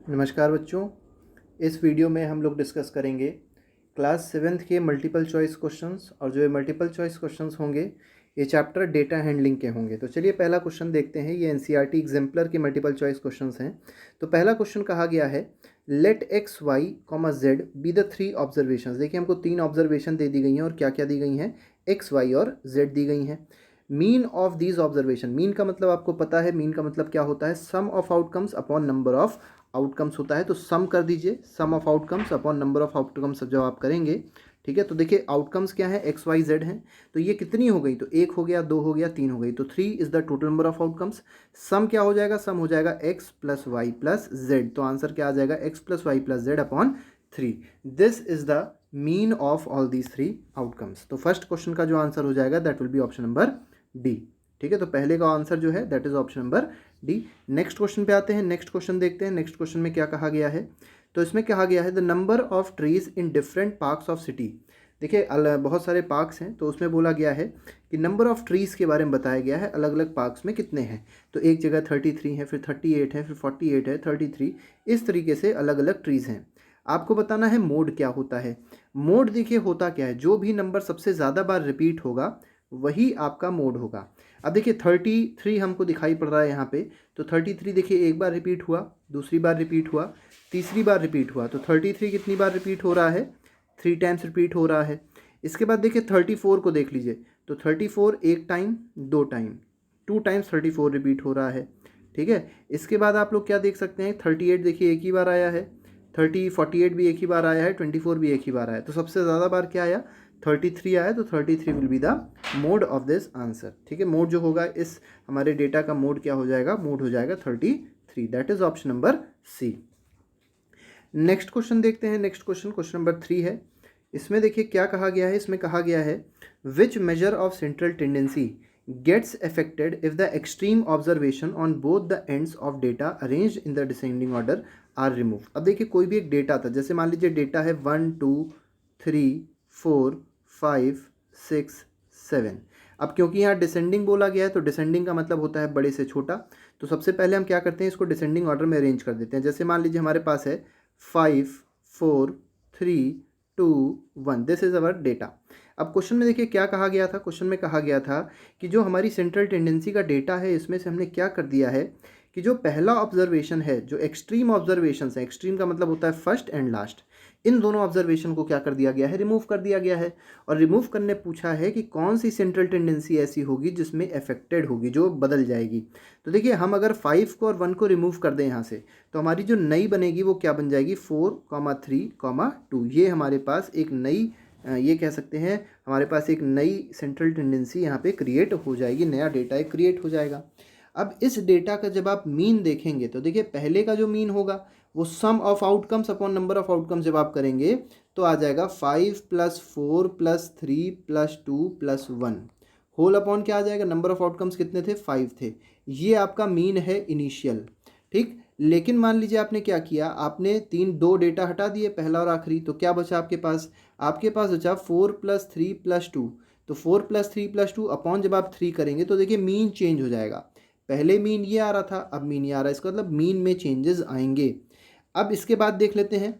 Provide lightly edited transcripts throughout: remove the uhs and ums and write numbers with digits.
नमस्कार बच्चों। इस वीडियो में हम लोग डिस्कस करेंगे क्लास 7th के मल्टीपल चॉइस क्वेश्चंस। और जो ये मल्टीपल चॉइस क्वेश्चंस होंगे ये चैप्टर डेटा हैंडलिंग के होंगे। तो चलिए पहला क्वेश्चन देखते हैं। ये एनसीईआरटी एग्जाम्पलर के मल्टीपल चॉइस क्वेश्चंस हैं। तो पहला क्वेश्चन कहा गया है let x y comma z be the three observations. देखिए हमको तीन ऑब्जर्वेशन दे दी गई हैं और क्या क्या दी गई हैं, एक्स वाई और जेड दी गई हैं। Mean of these observation, mean का मतलब आपको पता है, मीन का मतलब क्या होता है, sum of outcomes upon number of outcomes होता है। तो सम कर दीजिए, sum of outcomes upon number of outcomes जब आप करेंगे, ठीक है। तो देखिए आउटकम्स क्या है, एक्स वाई जेड हैं। तो ये कितनी हो गई, तो एक हो गया, दो हो गया, तीन हो गई। तो 3 is the total number of outcomes. Sum क्या हो जाएगा, सम हो जाएगा x plus y plus z. तो आंसर क्या आ जाएगा, x plus y plus z upon 3। This is the mean of all these three outcomes. तो फर्स्ट क्वेश्चन का जो आंसर हो जाएगा that will be option number D. ठीक है, तो पहले का आंसर जो है that is option number D. Next question पे आते हैं। नेक्स्ट क्वेश्चन देखते हैं। नेक्स्ट क्वेश्चन में क्या कहा गया है। तो इसमें कहा गया है the number of trees in different parks of city. देखिए बहुत सारे पार्क्स हैं, तो उसमें बोला गया है कि नंबर ऑफ ट्रीज़ के बारे में बताया गया है, अलग अलग पार्क्स में कितने हैं। तो एक जगह 33 है, फिर 38 है, फिर 48 है, 33, इस तरीके से अलग अलग ट्रीज़ हैं। आपको बताना है मोड क्या होता है। मोड देखिए होता क्या है, जो भी नंबर सबसे ज़्यादा बार रिपीट होगा वही आपका मोड होगा। अब देखिए 33 हमको दिखाई पड़ रहा है यहाँ पे। तो 33 देखिए एक बार रिपीट हुआ, दूसरी बार रिपीट हुआ, तीसरी बार रिपीट हुआ। तो 33 कितनी बार रिपीट हो रहा है, 3 टाइम्स रिपीट हो रहा है। इसके बाद देखिए 34 को देख लीजिए। तो 34 एक टाइम, दो टाइम, 2 टाइम्स 34 रिपीट हो रहा है। ठीक है, इसके बाद आप लोग क्या देख सकते हैं, 38 देखिए एक ही बार आया है, 48 भी एक ही बार आया है, 24 भी एक ही बार आया है। तो सबसे ज़्यादा बार क्या आया, 33 आया। तो 33 will be the mode of this answer. ठीक है, मोड जो होगा इस हमारे डेटा का मोड क्या हो जाएगा, मोड हो जाएगा 33। That is option number C. Next question देखते हैं। नेक्स्ट क्वेश्चन नंबर 3 है। इसमें देखिए क्या कहा गया है। इसमें कहा गया है which measure of central tendency gets affected if the extreme observation on both the ends of data arranged in the descending order are remove. अब देखिए कोई भी एक डेटा था, जैसे मान लीजिए डेटा है 1 2 3 4 5 6 7। अब क्योंकि यहाँ डिसेंडिंग बोला गया है तो डिसेंडिंग का मतलब होता है बड़े से छोटा। तो सबसे पहले हम क्या करते हैं, इसको डिसेंडिंग ऑर्डर में अरेंज कर देते हैं। जैसे मान लीजिए हमारे पास है 5 4 3 2 1, दिस इज अवर डेटा। अब क्वेश्चन में देखिए क्या कहा गया था। क्वेश्चन में कहा गया था कि जो हमारी सेंट्रल टेंडेंसी का डेटा है इसमें से हमने क्या कर दिया है कि जो पहला ऑब्जर्वेशन है, जो एक्सट्रीम ऑब्जर्वेशन है, एक्सट्रीम का मतलब होता है फर्स्ट एंड लास्ट, इन दोनों ऑब्जर्वेशन को क्या कर दिया गया है, रिमूव कर दिया गया है। और रिमूव करने पूछा है कि कौन सी सेंट्रल टेंडेंसी ऐसी होगी जिसमें अफेक्टेड होगी, जो बदल जाएगी। तो देखिए हम अगर 5 को और 1 को रिमूव कर दें यहाँ से, तो हमारी जो नई बनेगी वो क्या बन जाएगी, 4 3 2। ये हमारे पास एक नई ये कह सकते हैं हमारे पास एक नई सेंट्रल टेंडेंसी यहाँ पे क्रिएट हो जाएगी, नया डेटा एक क्रिएट हो जाएगा। अब इस डेटा का जब आप मीन देखेंगे तो देखिए पहले का जो मीन होगा वो sum of outcomes upon number of outcomes जब आप करेंगे तो आ जाएगा 5 + 4 + 3 + 2 + 1 होल अपॉन क्या आ जाएगा, नंबर ऑफ आउटकम्स कितने थे, 5 थे। ये आपका मीन है इनिशियल। ठीक, लेकिन मान लीजिए आपने क्या किया, आपने दो डेटा हटा दिए, पहला और आखिरी। तो क्या बचा आपके पास, आपके पास बचा 4 + 3 + 2। तो 4 + 3 + 2 अपॉन जब आप 3 करेंगे तो देखिए मीन चेंज हो जाएगा। पहले मीन ये आ रहा था, अब मीन ये आ रहा है, इसका मतलब मीन में चेंजेस आएंगे। अब इसके बाद देख लेते हैं,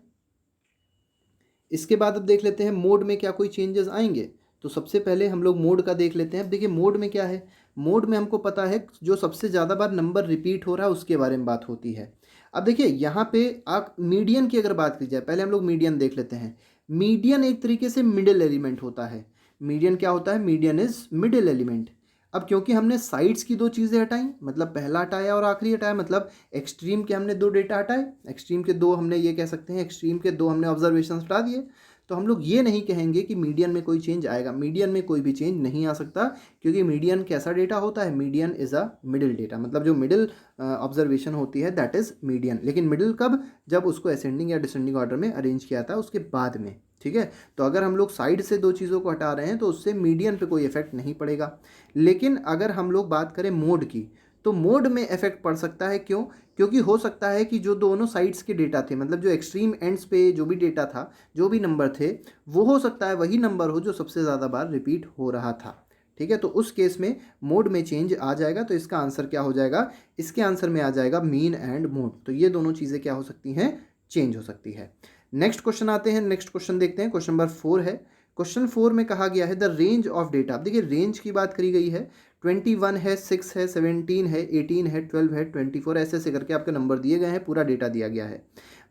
इसके बाद अब देख लेते हैं मोड में क्या कोई चेंजेस आएंगे। तो सबसे पहले हम लोग मोड का देख लेते हैं। अब देखिए मोड में क्या है, मोड में हमको पता है जो सबसे ज़्यादा बार नंबर रिपीट हो रहा है उसके बारे में बात होती है। अब देखिए यहाँ पे आप मीडियन की अगर बात की जाए, पहले हम लोग मीडियन देख लेते हैं। मीडियन एक तरीके से मिडिल एलिमेंट होता है। मीडियन क्या होता है, मीडियन इज मिडिल एलिमेंट। अब क्योंकि हमने साइड्स की दो चीज़ें हटाई, मतलब पहला हटाया और आखिरी हटाया, मतलब एक्सट्रीम के हमने दो डेटा हटाए, एक्सट्रीम के दो हमने ये कह सकते हैं, एक्सट्रीम के दो हमने ऑब्जर्वेशन हटा दिए। तो हम लोग ये नहीं कहेंगे कि मीडियन में कोई चेंज आएगा। मीडियन में कोई भी चेंज नहीं आ सकता, क्योंकि मीडियन कैसा डेटा होता है, median is a middle data, मतलब जो मिडिल ऑब्जर्वेशन होती है दैट इज़ मीडियन। लेकिन मिडिल कब, जब उसको असेंडिंग या डिसेंडिंग ऑर्डर में अरेंज किया था उसके बाद में। ठीक है, तो अगर हम लोग साइड से दो चीज़ों को हटा रहे हैं तो उससे मीडियन पे कोई इफेक्ट नहीं पड़ेगा। लेकिन अगर हम लोग बात करें मोड की, तो मोड में इफेक्ट पड़ सकता है। क्यों, क्योंकि हो सकता है कि जो दोनों साइड्स के डेटा थे, मतलब जो एक्सट्रीम एंड्स पे जो भी डेटा था, जो भी नंबर थे, वो हो सकता है वही नंबर हो जो सबसे ज़्यादा बार रिपीट हो रहा था। ठीक है, तो उस केस में मोड में चेंज आ जाएगा, तो इसका आंसर क्या हो जाएगा, इसके आंसर में आ जाएगा मीन एंड मोड। तो ये दोनों चीज़ें क्या हो सकती हैं, चेंज हो सकती है। नेक्स्ट क्वेश्चन आते हैं, नेक्स्ट क्वेश्चन देखते हैं, क्वेश्चन नंबर 4 है। क्वेश्चन 4 में कहा गया है द रेंज ऑफ डेटा। अब देखिए रेंज की बात करी गई है, 21 है, 6 है, 17 है, 18 है, 12 है, 24, ऐसे ऐसे करके आपके नंबर दिए गए हैं, पूरा डेटा दिया गया है।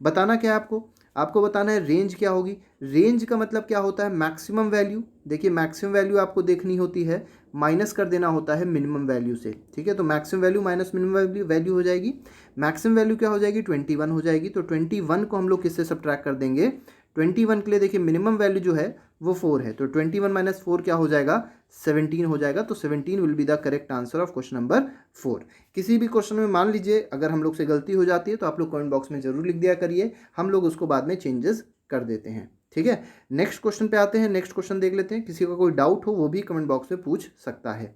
बताना क्या है आपको, आपको बताना है रेंज क्या होगी। रेंज का मतलब क्या होता है, मैक्सिमम वैल्यू। देखिए मैक्सिमम वैल्यू आपको देखनी होती है, माइनस कर देना होता है मिनिमम वैल्यू से, ठीक है। तो maximum value minus minimum value हो जाएगी। मैक्सिमम वैल्यू क्या हो जाएगी, 21 हो जाएगी। तो 21 को हम लोग किससे सब्ट्रैक्ट कर देंगे, 21 के लिए देखिए मिनिमम वैल्यू जो है वो 4 है, तो 21 माइनस 4 क्या हो जाएगा, 17 हो जाएगा। तो 17 will be the correct answer of question number 4। किसी भी क्वेश्चन में मान लीजिए अगर हम लोग से गलती हो जाती है तो आप लोग कमेंट बॉक्स में जरूर लिख दिया करिए, हम लोग उसको बाद में चेंजेस कर देते हैं, ठीक है। नेक्स्ट क्वेश्चन पे आते हैं, नेक्स्ट क्वेश्चन देख लेते हैं। किसी का कोई डाउट हो वो भी कमेंट बॉक्स में पूछ सकता है।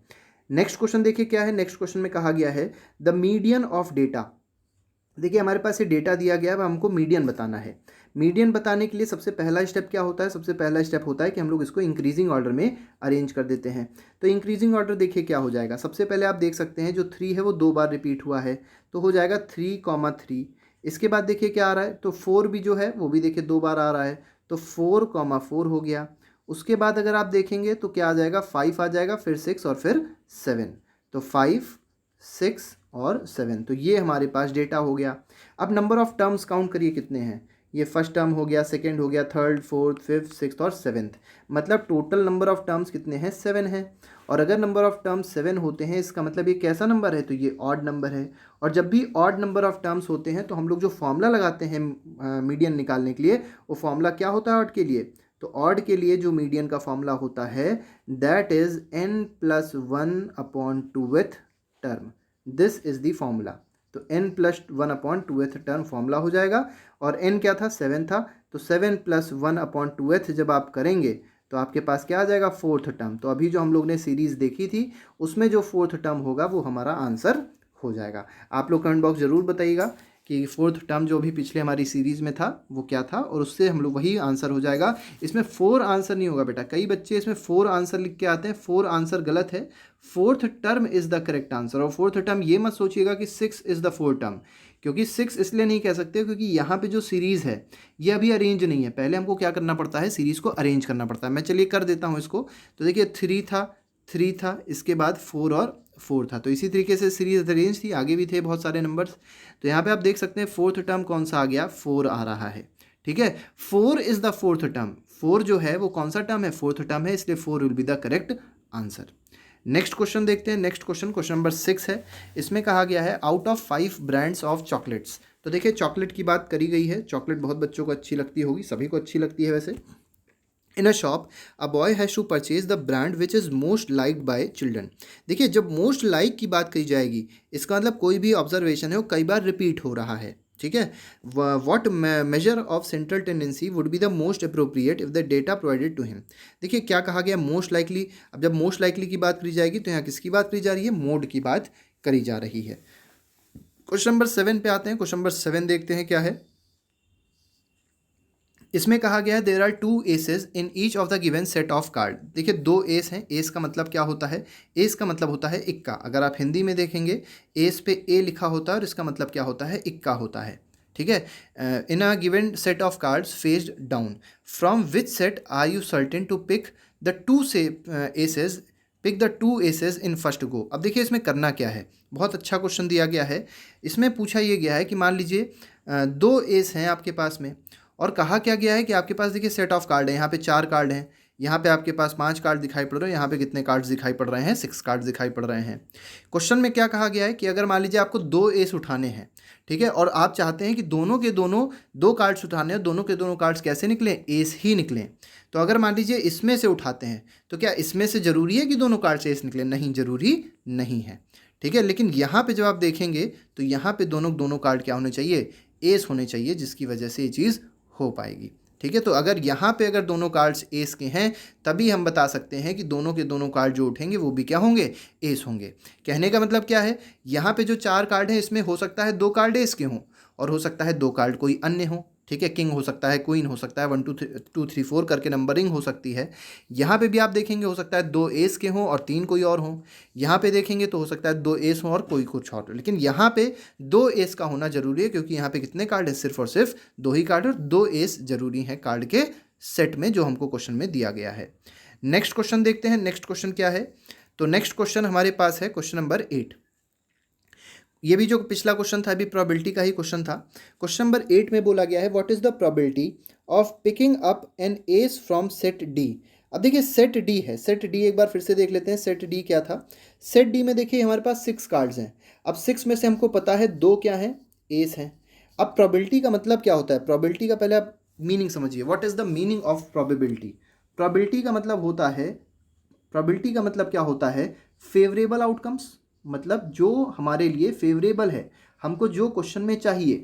नेक्स्ट क्वेश्चन देखिए क्या है, नेक्स्ट क्वेश्चन में कहा गया है द मीडियन ऑफ डेटा। देखिए हमारे पास ये डेटा दिया गया है, अब हमको मीडियन बताना है। मीडियन बताने के लिए सबसे पहला स्टेप क्या होता है, सबसे पहला स्टेप होता है कि हम लोग इसको इंक्रीजिंग ऑर्डर में अरेंज कर देते हैं। तो इंक्रीजिंग ऑर्डर देखिए क्या हो जाएगा, सबसे पहले आप देख सकते हैं जो 3 है वो 2 बार रिपीट हुआ है, तो हो जाएगा 3,3। इसके बाद देखिए क्या आ रहा है, तो 4 भी जो है वो भी देखिए 2 बार आ रहा है, तो 4,4 हो गया। उसके बाद अगर आप देखेंगे तो क्या आ जाएगा, 5 आ जाएगा, फिर 6 और फिर 7, तो 5, 6 और 7। तो ये हमारे पास डेटा हो गया। अब नंबर ऑफ टर्म्स काउंट करिए कितने हैं, ये फर्स्ट टर्म हो गया, सेकंड हो गया, थर्ड, फोर्थ, फिफ्थ, सिक्स्थ और सेवन्थ। मतलब टोटल नंबर ऑफ टर्म्स कितने हैं, 7 है। और अगर नंबर ऑफ टर्म्स 7 होते हैं इसका मतलब ये कैसा नंबर है, तो ये ऑड नंबर है। और जब भी ऑड नंबर ऑफ टर्म्स होते हैं तो हम लोग जो फॉर्मूला लगाते हैं मीडियन निकालने के लिए, वो फॉर्मूला क्या होता है ऑड के लिए, तो ऑड के लिए जो मीडियन का फॉर्मूला होता है that is n+1/2th term, this is the formula. तो n+1/2th टर्म फॉर्मूला हो जाएगा। और n क्या था, 7 था, तो 7+1/2th जब आप करेंगे तो आपके पास क्या आ जाएगा, 4th टर्म। तो अभी जो हम लोग ने सीरीज़ देखी थी उसमें जो 4th टर्म होगा वो हमारा आंसर हो जाएगा। आप लोग कमेंट बॉक्स ज़रूर बताइएगा कि 4th टर्म जो भी पिछले हमारी सीरीज़ में था वो क्या था, और उससे हम लोग वही आंसर हो जाएगा। इसमें 4 आंसर नहीं होगा बेटा, कई बच्चे इसमें 4 आंसर लिख के आते हैं, 4 आंसर गलत है। 4th term is the correct answer. और 4th टर्म ये मत सोचिएगा कि 6 इज़ द 4th टर्म, क्योंकि 6 इसलिए नहीं कह सकते क्योंकि यहाँ पे जो सीरीज़ है ये अभी अरेंज नहीं है, पहले हमको क्या करना पड़ता है, सीरीज़ को अरेंज करना पड़ता है। मैं चलिए कर देता हूँ इसको। तो देखिए 3 था, इसके बाद 4 और 4 था, तो इसी तरीके से सीरीज अरेंज थी, आगे भी थे बहुत सारे नंबर्स। तो यहाँ पे आप देख सकते हैं 4th टर्म कौन सा आ गया, 4 आ रहा है, ठीक है। 4 इज़ द 4th टर्म, 4 जो है वो कौन सा टर्म है, 4th टर्म है, इसलिए 4 will be the correct answer. Next question देखते हैं, नेक्स्ट क्वेश्चन, क्वेश्चन नंबर 6 है। इसमें कहा गया है out of 5 brands of chocolates. तो देखिए चॉकलेट की बात करी गई है, चॉकलेट बहुत बच्चों को अच्छी लगती होगी, सभी को अच्छी लगती है वैसे। In a shop a boy has to purchase the brand which is most liked by children. देखिए जब मोस्ट लाइक की बात करी जाएगी इसका मतलब कोई भी ऑब्जर्वेशन है वो कई बार रिपीट हो रहा है, ठीक है। What measure of central tendency would be the most appropriate if the data provided to him. देखिए क्या कहा गया, मोस्ट लाइकली। अब जब मोस्ट लाइकली की बात करी जाएगी तो यहाँ किसकी बात करी जा रही है, मोड की बात करी जा रही है। क्वेश्चन नंबर 7 पे आते हैं। क्वेश्चन नंबर 7 देखते हैं क्या है। इसमें कहा गया है there are 2 aces in each of the given set of card. देखिए 2 एस हैं, एस का मतलब क्या होता है, एस का मतलब होता है इक्का। अगर आप हिंदी में देखेंगे एस पे ए लिखा होता है और इसका मतलब क्या होता है, इक्का होता है, ठीक है। In a given set of cards faced down from which set are you certain to pick the 2 aces, pick the 2 aces in first go. अब देखिए इसमें करना क्या है, बहुत अच्छा क्वेश्चन दिया गया है। इसमें पूछा ये गया है कि मान लीजिए 2 एस हैं आपके पास में, और कहा क्या गया है कि आपके पास देखिए सेट ऑफ कार्ड है, यहाँ पे 4 कार्ड हैं, यहाँ पे आपके पास 5 कार्ड दिखाई पड़ रहे हैं, यहाँ पे कितने कार्ड्स दिखाई पड़ रहे हैं, 6 कार्ड्स दिखाई पड़ रहे हैं। क्वेश्चन में क्या कहा गया है कि अगर मान लीजिए आपको 2 एस उठाने हैं, ठीक है, और आप चाहते हैं कि दोनों के दोनों 2 कार्ड्स उठाने हैं, दोनों के दोनों कार्ड्स कैसे निकलें, एस ही निकलें। तो अगर मान लीजिए इसमें से उठाते हैं तो क्या इसमें से ज़रूरी है कि दोनों कार्ड से एस निकलें, नहीं, ज़रूरी नहीं है, ठीक है। लेकिन यहाँ पे जब आप देखेंगे तो यहाँ पे दोनों कार्ड क्या होने चाहिए, एस होने चाहिए, जिसकी वजह से ये चीज़ हो पाएगी, ठीक है। तो अगर यहाँ पे अगर दोनों कार्ड्स एस के हैं तभी हम बता सकते हैं कि दोनों के दोनों कार्ड जो उठेंगे वो भी क्या होंगे, एस होंगे। कहने का मतलब क्या है, यहाँ पे जो 4 कार्ड हैं इसमें हो सकता है 2 कार्ड एस के हों और हो सकता है 2 कार्ड कोई अन्य हो, ठीक है, किंग हो सकता है, क्वीन हो सकता है, 1 2 3 4 करके नंबरिंग हो सकती है। यहाँ पे भी आप देखेंगे हो सकता है 2 एस के हों और 3 कोई और हों। यहाँ पे देखेंगे तो हो सकता है 2 एस हों और कोई कुछ और, लेकिन यहाँ पे 2 एस का होना जरूरी है, क्योंकि यहाँ पे कितने कार्ड है, सिर्फ और सिर्फ 2 ही कार्ड, और 2 एस जरूरी है कार्ड के सेट में जो हमको क्वेश्चन में दिया गया है। नेक्स्ट क्वेश्चन देखते हैं, नेक्स्ट क्वेश्चन क्या है। तो नेक्स्ट क्वेश्चन हमारे पास है क्वेश्चन नंबर 8। ये भी जो पिछला क्वेश्चन था अभी प्रोबेबिलिटी का ही क्वेश्चन था। क्वेश्चन नंबर 8 में बोला गया है what is the probability of picking up an S from set D. अब देखिए सेट डी है, सेट डी एक बार फिर से देख लेते हैं, सेट डी क्या था। सेट डी में देखिए हमारे पास 6 कार्ड्स हैं। अब 6 में से हमको पता है 2 क्या है, एस हैं। अब प्रोबेबिलिटी का मतलब क्या होता है, प्रोबेबिलिटी का पहले आप मीनिंग समझिए, what is the meaning of probability. Probability का मतलब होता है, प्रोबेबिलिटी का मतलब क्या होता है, फेवरेबल आउटकम्स, मतलब जो हमारे लिए फेवरेबल है, हमको जो क्वेश्चन में चाहिए।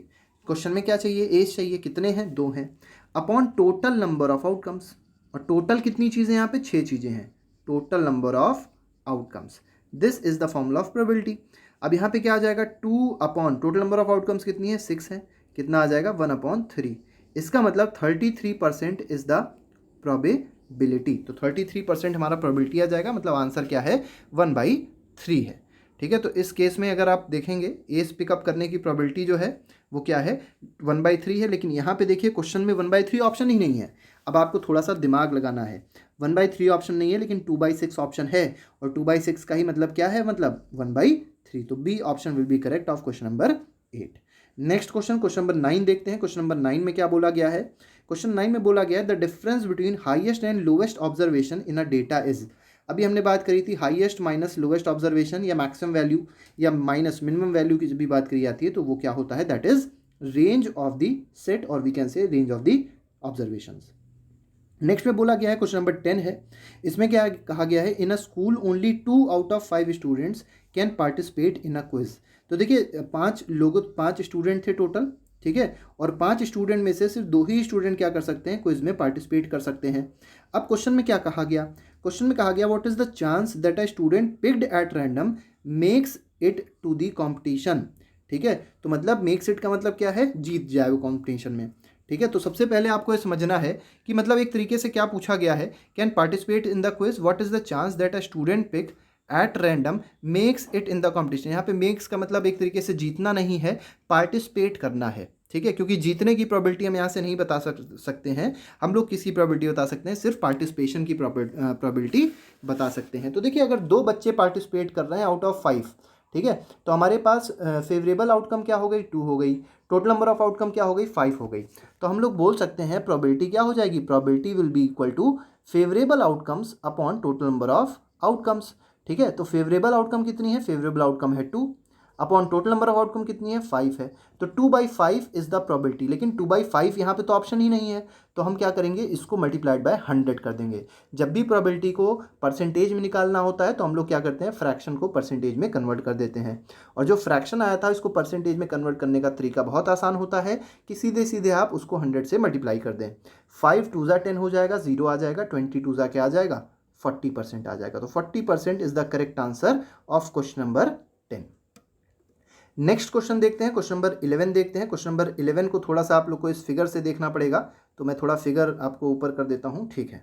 क्वेश्चन में क्या चाहिए, एज चाहिए, कितने हैं, 2 हैं, upon total number of outcomes. और टोटल कितनी चीज़ें यहाँ पे, 6 चीज़ें हैं, total number of outcomes. This is the formula of probability. अब यहाँ पे क्या आ जाएगा, 2 upon total number of outcomes कितनी है, 6 है, कितना आ जाएगा, 1/3। इसका मतलब 33% इज द प्रोबेबिलिटी। तो 33% हमारा प्रोबेबिलिटी आ जाएगा, मतलब आंसर क्या है, 1/3 है। ठीक है, तो इस केस में अगर आप देखेंगे एस पिकअप करने की प्रोबेबिलिटी जो है वो क्या है, 1/3 है। लेकिन यहाँ पे देखिए क्वेश्चन में 1/3 ऑप्शन ही नहीं है। अब आपको थोड़ा सा दिमाग लगाना है, 1/3 ऑप्शन नहीं है लेकिन 2/6 ऑप्शन है, और 2/6 का ही मतलब क्या है, मतलब 1/3। तो B option will be correct of question number 8। Next question, question number 9 देखते हैं। क्वेश्चन नंबर 9 में क्या बोला गया है, क्वेश्चन 9 में बोला गया है the difference between highest and lowest observation in a data is. अभी हमने बात करी थी हाईएस्ट माइनस लोएस्ट ऑब्जर्वेशन या मैक्सिमम वैल्यू या माइनस मिनिमम वैल्यू की जब भी बात करी जाती है तो वो क्या होता है, that is range of the set, और we can say range of the observations. Next में बोला गया है क्वेश्चन नंबर 10 है। इसमें क्या कहा गया है, in a school only 2 out of 5 students can participate in a quiz. तो देखिए 5 स्टूडेंट थे टोटल, ठीक है, और 5 स्टूडेंट में से सिर्फ 2 ही स्टूडेंट क्या कर सकते हैं, क्विज में पार्टिसिपेट कर सकते हैं। अब क्वेश्चन में क्या कहा गया, क्वेश्चन में कहा गया what is the chance that a student picked at random makes it to the competition. ठीक है, तो मतलब मेक्स इट का मतलब क्या है, जीत जाए वो कॉम्पिटिशन में। ठीक है, तो सबसे पहले आपको ये समझना है कि मतलब एक तरीके से क्या पूछा गया है, can participate in the quiz, what is the chance that a student pick at random makes it in the competition. यहाँ पे मेक्स का मतलब एक तरीके से जीतना नहीं है, पार्टिसिपेट करना है। ठीक है, क्योंकि जीतने की प्रोबेबिलिटी हम यहाँ से नहीं बता सकते हैं, हम लोग किसी प्रोबेबिलिटी बता सकते हैं, सिर्फ पार्टिसिपेशन की प्रोबेबिलिटी बता सकते हैं। तो देखिए अगर 2 बच्चे पार्टिसिपेट कर रहे हैं आउट ऑफ 5, ठीक है, तो हमारे पास फेवरेबल आउटकम क्या हो गई, 2 हो गई, टोटल नंबर ऑफ आउटकम क्या हो गई, 5 हो गई। तो हम लोग बोल सकते हैं प्रोबेबिलिटी क्या हो जाएगी, probability will be equal to favourable outcomes upon total number of outcomes. ठीक है, तो फेवरेबल आउटकम कितनी है, फेवरेबल आउटकम है 2, upon total number of outcome कितनी है, 5 है। तो 2/5 इज द प्रोबेबिलिटी, लेकिन 2/5 यहाँ पे तो ऑप्शन ही नहीं है, तो हम क्या करेंगे, इसको मल्टीप्लाइड बाय 100 कर देंगे। जब भी प्रोबेबिलिटी को परसेंटेज में निकालना होता है तो हम लोग क्या करते हैं, फ्रैक्शन को परसेंटेज में कन्वर्ट कर देते हैं। और जो फ्रैक्शन आया था इसको परसेंटेज में कन्वर्ट करने का तरीका बहुत आसान होता है कि सीधे सीधे आप उसको 100 से मल्टीप्लाई कर दें। 5 2 10 हो जाएगा, 0 आ जाएगा, 20 2 क्या आ जाएगा, 40% आ जाएगा। तो 40% is the correct answer of question number 10। Next question देखते हैं, क्वेश्चन नंबर 11 देखते हैं। क्वेश्चन नंबर 11 को थोड़ा सा आप लोग को इस फिगर से देखना पड़ेगा, तो मैं थोड़ा फिगर आपको ऊपर कर देता हूँ, ठीक है।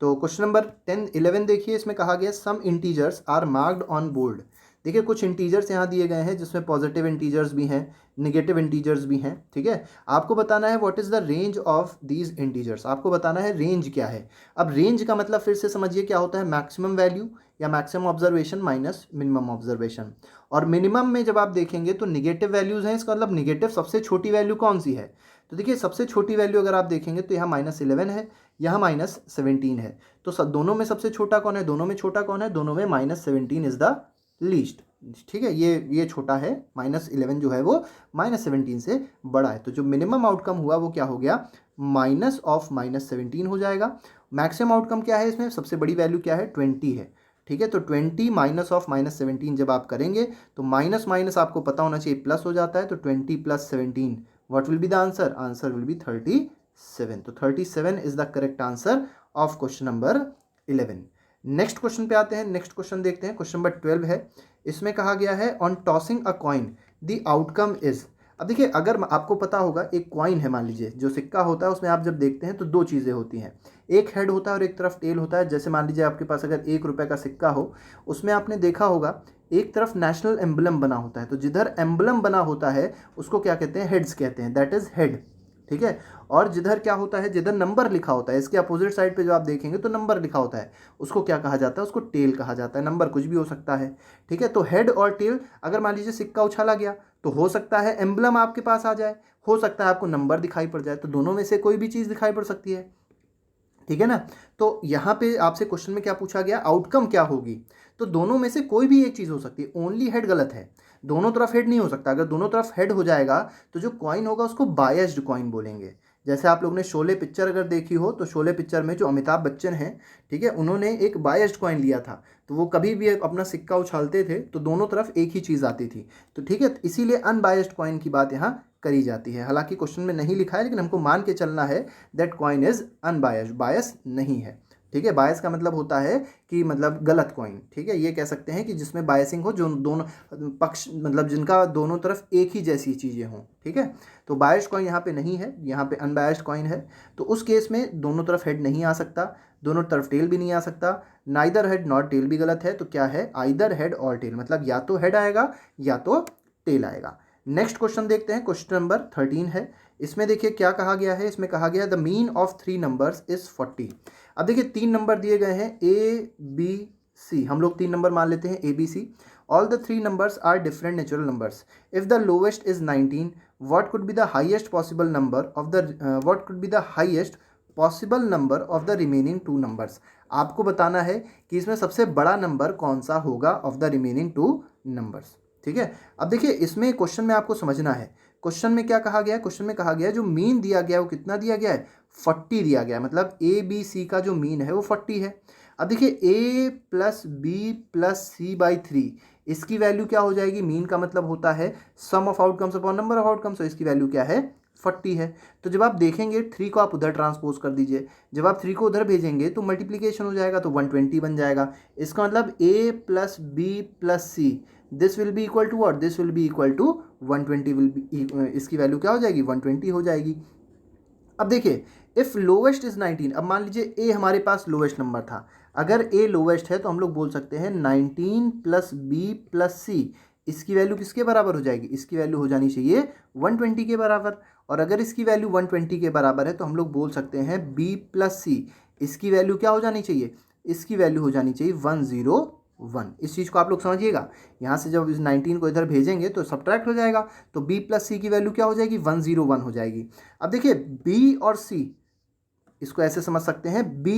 तो क्वेश्चन नंबर 11 देखिए, इसमें कहा गया some integers are marked on board. देखिए कुछ इंटीजर्स यहाँ दिए गए हैं जिसमें पॉजिटिव इंटीजर्स भी हैं, नेगेटिव इंटीजर्स भी हैं, ठीक है। आपको बताना है what is the range of these integers, आपको बताना है रेंज क्या है। अब रेंज का मतलब फिर से समझिए क्या होता है, मैक्सिमम वैल्यू या maximum observation minus minimum observation. और मिनिमम में जब आप देखेंगे तो निगेटिव वैल्यूज़ हैं, इसका मतलब निगेटिव सबसे छोटी वैल्यू कौन सी है। तो देखिए सबसे छोटी वैल्यू अगर आप देखेंगे तो यहाँ -11 है, यहाँ -17 है। तो सब दोनों में सबसे छोटा कौन है, दोनों में छोटा कौन है, दोनों में -17 इज द लीस्ट। ठीक है, ये छोटा है, -11 जो है वो -17 से बड़ा है। तो जो मिनिमम आउटकम हुआ वो क्या हो गया, माइनस ऑफ -17 हो जाएगा। मैक्सिमम आउटकम क्या है, इसमें सबसे बड़ी वैल्यू क्या है, 20 है। ठीक है, तो 20 माइनस ऑफ -17 जब आप करेंगे तो माइनस माइनस आपको पता होना चाहिए प्लस हो जाता है। तो 20 + 17 what will be the answer, answer will be 37। तो 37 is the correct answer of question number 11। Next question पे आते हैं, नेक्स्ट क्वेश्चन देखते हैं, क्वेश्चन नंबर 12 है। इसमें कहा गया है on tossing a coin the outcome is. अब देखिए, अगर आपको पता होगा एक कॉइन है, मान लीजिए जो सिक्का होता है उसमें आप जब देखते हैं तो दो चीज़ें होती हैं, एक हेड होता है और एक तरफ टेल होता है। जैसे मान लीजिए आपके पास अगर 1 रुपये का सिक्का हो, उसमें आपने देखा होगा एक तरफ नेशनल एम्बलम बना होता है, तो जिधर एम्बलम बना होता है उसको क्या कहते हैं, हेड्स कहते हैं, दैट इज हेड, ठीक है। और जिधर क्या होता है, जिधर नंबर लिखा होता है, इसके अपोजिट साइड पे जो आप देखेंगे तो नंबर लिखा होता है, उसको क्या कहा जाता है, उसको टेल कहा जाता है। नंबर कुछ भी हो सकता है, ठीक है। तो हेड और टेल, अगर मान लीजिए सिक्का उछाला गया तो हो सकता है एम्बलम आपके पास आ जाए, हो सकता है आपको नंबर दिखाई पड़ जाए, तो दोनों में से कोई भी चीज़ दिखाई पड़ सकती है, ठीक है ना। तो यहाँ पे आपसे क्वेश्चन में क्या पूछा गया, आउटकम क्या होगी, तो दोनों में से कोई भी एक चीज़ हो सकती है, ओनली हेड गलत है, दोनों तरफ हेड नहीं हो सकता। अगर दोनों तरफ हेड हो जाएगा तो जो कॉइन होगा उसको बायस्ड कॉइन बोलेंगे। जैसे आप लोगों ने शोले पिक्चर अगर देखी हो, तो शोले पिक्चर में जो अमिताभ बच्चन हैं, ठीक है, उन्होंने एक बायस्ड कॉइन लिया था, तो वो कभी भी अपना सिक्का उछालते थे तो दोनों तरफ एक ही चीज़ आती थी, तो ठीक है, इसीलिए अनबायस्ड कॉइन की बात यहाँ करी जाती है। हालांकि क्वेश्चन में नहीं लिखा है, लेकिन हमको मान के चलना है दैट कॉइन इज अनबायस्ड, बायस नहीं है, ठीक है। बायस का मतलब होता है कि मतलब गलत कॉइन, ठीक है, ये कह सकते हैं कि जिसमें बायसिंग हो, जो दोनों पक्ष मतलब जिनका दोनों तरफ एक ही जैसी चीज़ें हों, ठीक है। तो बायस्ड कॉइन यहाँ पे नहीं है, यहाँ पे अनबायस्ड कॉइन है, तो उस केस में दोनों तरफ हेड नहीं आ सकता, दोनों तरफ टेल भी नहीं आ सकता, नाइदर हेड नॉट टेल भी गलत है, तो क्या है, आइदर हेड और टेल, मतलब या तो हेड आएगा या तो टेल आएगा। नेक्स्ट क्वेश्चन देखते हैं, क्वेश्चन नंबर 13 है। इसमें देखिए क्या कहा गया है, इसमें कहा गया the mean of 3 numbers is 40। अब देखिए 3 नंबर दिए गए हैं ए बी सी, हम लोग 3 नंबर मान लेते हैं A B C. All the 3 numbers are different natural numbers. If the lowest is 19, what could be the highest possible number of the what could be the highest possible number of the remaining 2 numbers. आपको बताना है कि इसमें सबसे बड़ा number कौन सा होगा ऑफ द रिमेनिंग 2 नंबर्स, ठीक है। अब देखिए इसमें क्वेश्चन में आपको समझना है, क्वेश्चन में क्या कहा गया है, क्वेश्चन में कहा गया है जो मीन दिया गया है वो कितना दिया गया है, 40 दिया गया है, मतलब ए बी सी का जो मीन है वो 40 है। अब देखिए A plus B plus C by 3, इसकी वैल्यू क्या हो जाएगी, मीन का मतलब होता है sum of outcomes upon number of outcomes, तो इसकी वैल्यू क्या है, 40 है। तो जब आप देखेंगे 3 को आप उधर ट्रांसपोज कर दीजिए, जब आप 3 को उधर भेजेंगे तो मल्टीप्लीकेशन हो जाएगा, तो 120 बन जाएगा। इसका मतलब A plus B plus C, this will be equal to what, this will be equal to 120, will be, इसकी वैल्यू क्या हो जाएगी, 120 हो जाएगी। अब देखिए इफ लोवेस्ट इज 19, अब मान लीजिए ए हमारे पास लोवेस्ट नंबर था, अगर ए लोवेस्ट है तो हम लोग बोल सकते हैं 19 प्लस बी प्लस सी, इसकी वैल्यू किसके बराबर हो जाएगी, इसकी वैल्यू हो जानी चाहिए 120 के बराबर। और अगर इसकी वैल्यू 120 के बराबर है तो हम लोग बोल सकते हैं बी प्लस सी, इसकी वैल्यू क्या हो जानी चाहिए, इसकी वैल्यू हो जानी चाहिए 101। इस चीज़ को आप लोग समझिएगा, यहाँ से जब इस 19 को इधर भेजेंगे तो सब्ट्रैक्ट हो जाएगा, तो b प्लस सी की वैल्यू क्या हो जाएगी, 101 हो जाएगी। अब देखिए b और c, इसको ऐसे समझ सकते हैं b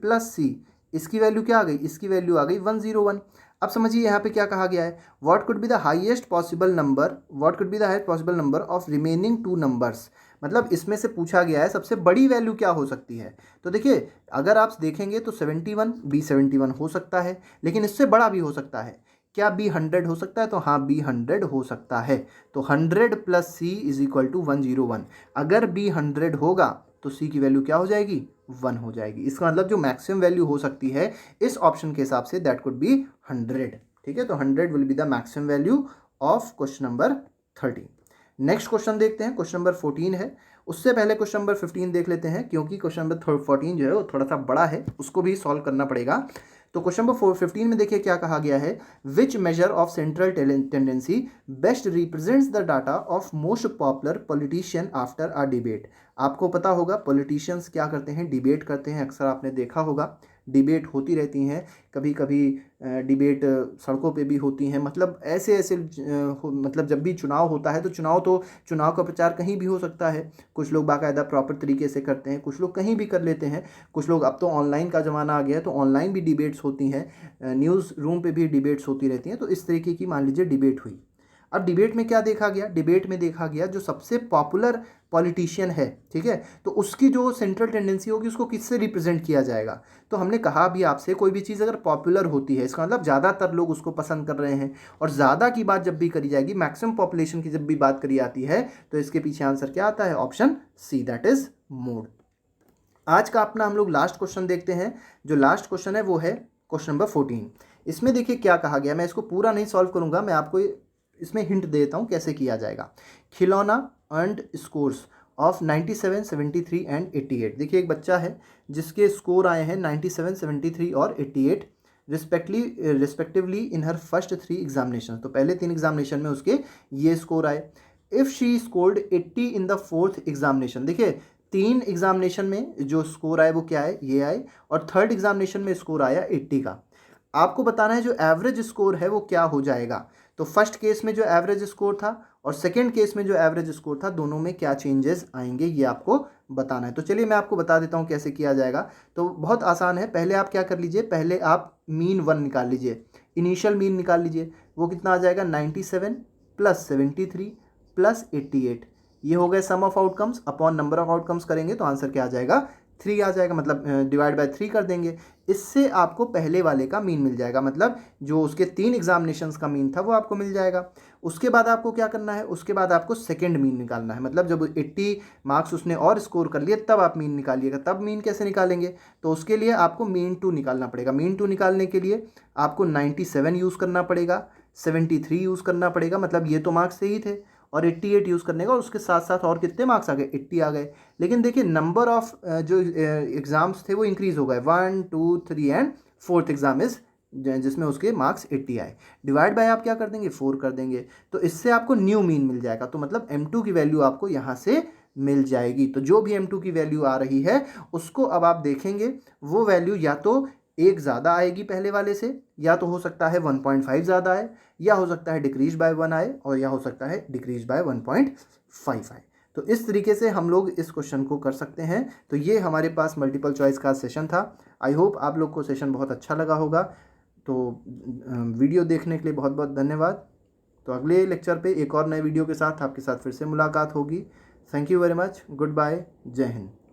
प्लस सी, इसकी वैल्यू क्या आ गई, इसकी वैल्यू आ गई 101। अब समझिए यहाँ पे क्या कहा गया है, what could be the highest possible number, what could be the highest possible number of remaining 2 numbers, मतलब इसमें से पूछा गया है सबसे बड़ी वैल्यू क्या हो सकती है। तो देखिए अगर आप देखेंगे तो 71, बी 71 हो सकता है, लेकिन इससे बड़ा भी हो सकता है। क्या बी 100 हो सकता है, तो हाँ बी 100 हो सकता है। तो 100 plus C is equal to 101, अगर बी 100 होगा तो सी की वैल्यू क्या हो जाएगी, 1 हो जाएगी। इसका मतलब जो मैक्सिमम वैल्यू हो सकती है इस ऑप्शन के हिसाब से दैट कुड बी 100, ठीक है। तो 100 will be the maximum value of question number 13। Next question देखते हैं, क्वेश्चन नंबर 14 है। उससे पहले क्वेश्चन नंबर 15 देख लेते हैं, क्योंकि क्वेश्चन नंबर 14 जो है वो थोड़ा सा बड़ा है, उसको भी सॉल्व करना पड़ेगा। तो क्वेश्चन नंबर 15 में देखिए क्या कहा गया है, which measure of central tendency best represents the data of most popular politician after a debate. आपको पता होगा पॉलिटिशियंस क्या करते हैं, डिबेट करते हैं, अक्सर आपने देखा होगा डिबेट होती रहती हैं, कभी कभी डिबेट सड़कों पे भी होती हैं, मतलब ऐसे ऐसे मतलब जब भी चुनाव होता है तो चुनाव का प्रचार कहीं भी हो सकता है। कुछ लोग बाकायदा प्रॉपर तरीके से करते हैं, कुछ लोग कहीं भी कर लेते हैं, कुछ लोग, अब तो ऑनलाइन का ज़माना आ गया है तो ऑनलाइन भी डिबेट्स होती हैं, न्यूज़ रूम पे भी डिबेट्स होती रहती हैं। तो इस तरीके की मान लीजिए डिबेट हुई। अब डिबेट में क्या देखा गया, डिबेट में देखा गया जो सबसे पॉपुलर पॉलिटिशियन है, ठीक है, तो उसकी जो सेंट्रल टेंडेंसी होगी उसको किससे रिप्रेजेंट किया जाएगा। तो हमने कहा भी आपसे, कोई भी चीज़ अगर पॉपुलर होती है इसका मतलब ज़्यादातर लोग उसको पसंद कर रहे हैं, और ज़्यादा की बात जब भी करी जाएगी, मैक्सिमम पॉपुलेशन की जब भी बात करी आती है, तो इसके पीछे आंसर क्या आता है, option C, that is mode. आज का अपना हम लोग लास्ट क्वेश्चन देखते हैं। जो लास्ट क्वेश्चन है वो है क्वेश्चन नंबर 14। इसमें देखिए क्या कहा गया, मैं इसको पूरा नहीं सॉल्व करूंगा, मैं आपको इसमें हिंट देता हूँ कैसे किया जाएगा। खिलौना अर्नड स्कोर्स ऑफ 97, 73 एंड 88। देखिए एक बच्चा है जिसके स्कोर आए हैं 97, 73 और 88 रिस्पेक्टिवली इन हर फर्स्ट 3 एग्जामिनेशन। तो पहले 3 एग्जामिनेशन में उसके ये स्कोर आए। If she scored 80 in the 4th examination, देखिए 3 एग्जामिनेशन में जो स्कोर आए वो क्या है, ये आए, और 3rd एग्जामिनेशन में स्कोर आया 80 का। आपको बताना है जो एवरेज स्कोर है वो क्या हो जाएगा। तो फर्स्ट केस में जो एवरेज स्कोर था और सेकंड केस में जो एवरेज स्कोर था, दोनों में क्या चेंजेस आएंगे ये आपको बताना है। तो चलिए मैं आपको बता देता हूँ कैसे किया जाएगा। तो बहुत आसान है। पहले आप क्या कर लीजिए, पहले आप मीन 1 निकाल लीजिए, इनिशियल मीन निकाल लीजिए। वो कितना आ जाएगा, 97 प्लस 73 प्लस 88। ये हो गए sum of outcomes. Upon number of outcomes करेंगे तो आंसर क्या आ जाएगा, 3 आ जाएगा, मतलब डिवाइड बाय 3 कर देंगे। इससे आपको पहले वाले का मीन मिल जाएगा, मतलब जो उसके 3 एग्जामिनेशंस का मीन था वो आपको मिल जाएगा। उसके बाद आपको क्या करना है, उसके बाद आपको सेकंड मीन निकालना है, मतलब जब 80 मार्क्स उसने और स्कोर कर लिए तब आप मीन निकालिएगा। तब मीन कैसे निकालेंगे, तो उसके लिए आपको मीन 2 निकालना पड़ेगा। मीन 2 निकालने के लिए आपको 97 यूज़ करना पड़ेगा, 73 यूज़ करना पड़ेगा, मतलब ये तो मार्क्स सही थे, और 88 यूज़ करने का, और उसके साथ साथ और कितने मार्क्स आ गए, 80 आ गए। लेकिन देखिए नंबर ऑफ जो एग्ज़ाम्स थे वो इंक्रीज़ हो गए, 1, 2, 3 एंड 4th एग्ज़ाम इज जिसमें उसके मार्क्स 80 आए। डिवाइड बाय आप क्या कर देंगे, 4 कर देंगे। तो इससे आपको न्यू मीन मिल जाएगा। तो मतलब M2 की वैल्यू आपको यहाँ से मिल जाएगी। तो जो भी M2 की वैल्यू आ रही है उसको अब आप देखेंगे, वो वैल्यू या तो एक ज़्यादा आएगी पहले वाले से, या तो हो सकता है 1.5 ज़्यादा आए, या हो सकता है डिक्रीज बाय 1 आए, और या हो सकता है डिक्रीज बाय 1.5 आए। तो इस तरीके से हम लोग इस क्वेश्चन को कर सकते हैं। तो ये हमारे पास मल्टीपल चॉइस का सेशन था। आई होप आप लोग को सेशन बहुत अच्छा लगा होगा। तो वीडियो देखने के लिए बहुत बहुत धन्यवाद। तो अगले लेक्चर पे एक और नए वीडियो के साथ आपके साथ फिर से मुलाकात होगी। Thank you very much. Good bye. जय हिंद।